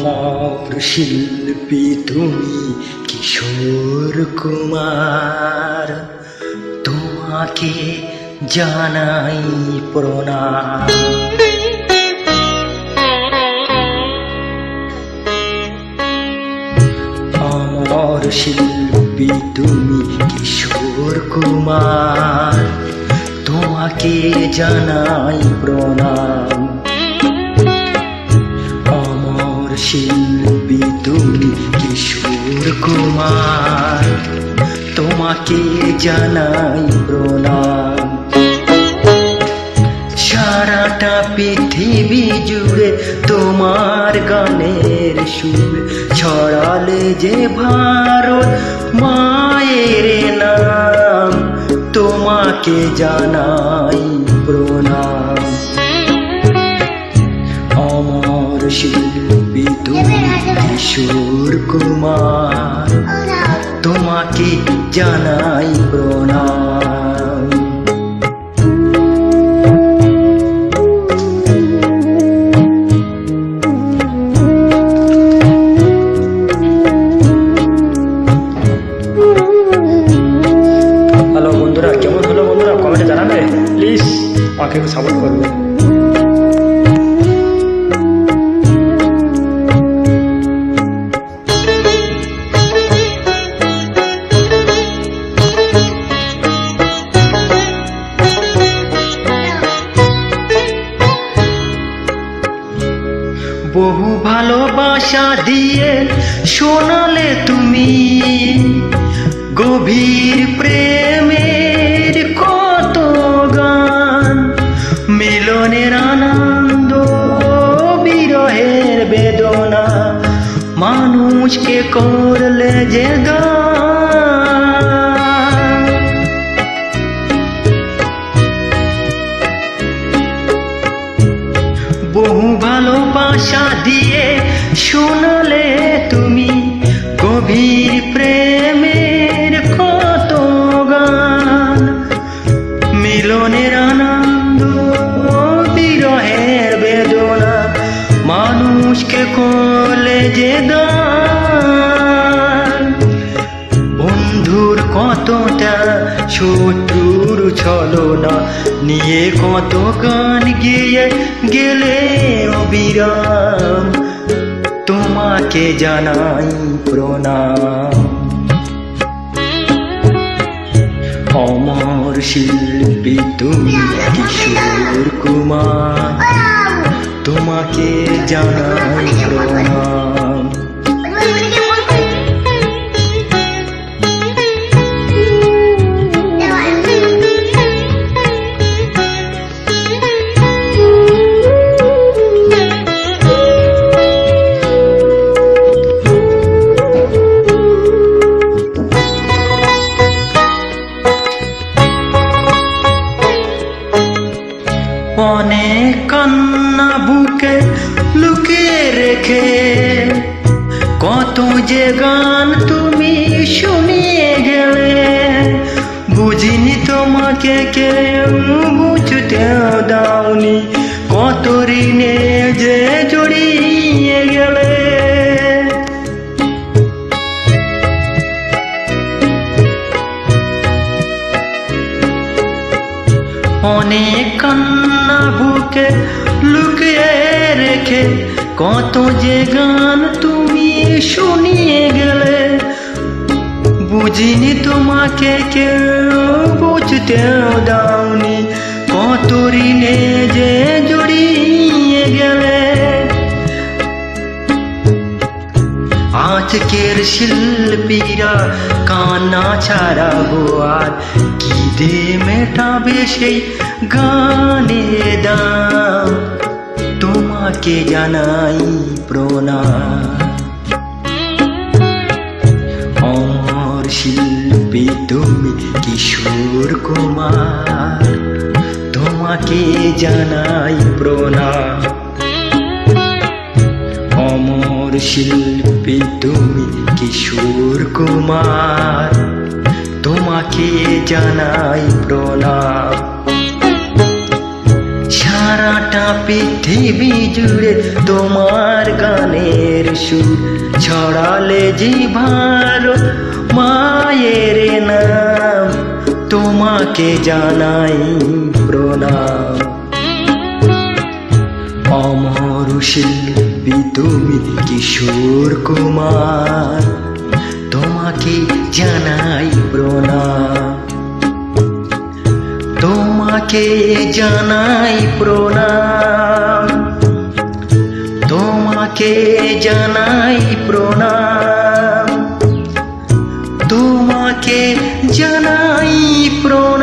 অমর শিল্পী তুমি কিশোর কুমার, তোমাকে জানাই প্রণাম। অমর শিল্পী তুমি কিশোর কুমার, তোমাকে জানাই প্রণাম। অমর শিল্পী তুমি কিশোর কুমার, তোমাকে জানাই প্রণাম। সারাটা পৃথিবী জুড়ে তোমার গানের সুর ছড়ালে যে ভারত মায়ের নাম, তোমাকে জানাই প্রণাম। অমর শিল্পী তুমি কিশোর কুমার, তোমাকে জানাই প্রণাম। হ্যালো বন্ধুরা, কেমন হলো বন্ধুরা? কমেন্টে জানাবে প্লিজ, আমাকে একটু সাপোর্ট করবে। বহু ভালোবাসা দিয়ে শোনালে তুমি গভীর প্রেমের কত গান, মিলনের আনন্দ বিরহের বেদনা, মানুষকে করলে যে দান। বহু ভালোবাসা দিয়ে শোনালে তুমি গভীর প্রেমের কত গান, মিলনের আনন্দ বিরহের বেদনা, মানুষকে করলে যে দান। বন্ধুর কতটা শত্রুর ছলনা নিয়ে কত গান গেয়ে গেলে অবিরাম, তোমাকে জানাই প্রণাম। অমর শিল্পী তুমি কিশোর কুমার, তোমাকে জানাই প্রণাম। অনেক কান্না বুকে লুকিয়ে রেখে কত যে গান তুমি শুনিয়ে গেলে, বুঝিনি তোমাকে কেউ বুঝতেও দাওনি, কত ঋণে যে জড়িয়ে গেলে। অনেক কান্না বুকে লুকিয়ে রেখে কত যে গান তুমি শুনিয়ে গেলে, বুঝিনি তোমাকে কেউ বুঝতেও দাওনি, কত ঋণে যে জড়িয়ে গেলে। আজকের শিল্পীরা কান্না ছাড়াবো আর কি দে মেটাবে সেই গানের দাম, তোমাকে জানাই প্রণাম। অমর শিল্পী তুমি কিশোর কুমার, তোমাকে জানাই প্রণাম। অমর শিল্পী তুমি কিশোর কুমার, তোমাকে জানাই প্রণাম। সারাটা পৃথিবী জুড়ে তোমার গানের সুর ছড়ালে জিভার মায়ের নাম, তোমাকে জানাই প্রণাম। অমর শিল্পী তুমি কিশোর কুমার, তোমাকে জানাই প্রণাম, তোমাকে জানাই প্রণাম, তোমাকে জানাই প্রণাম, তোমাকে জানাই প্রণাম।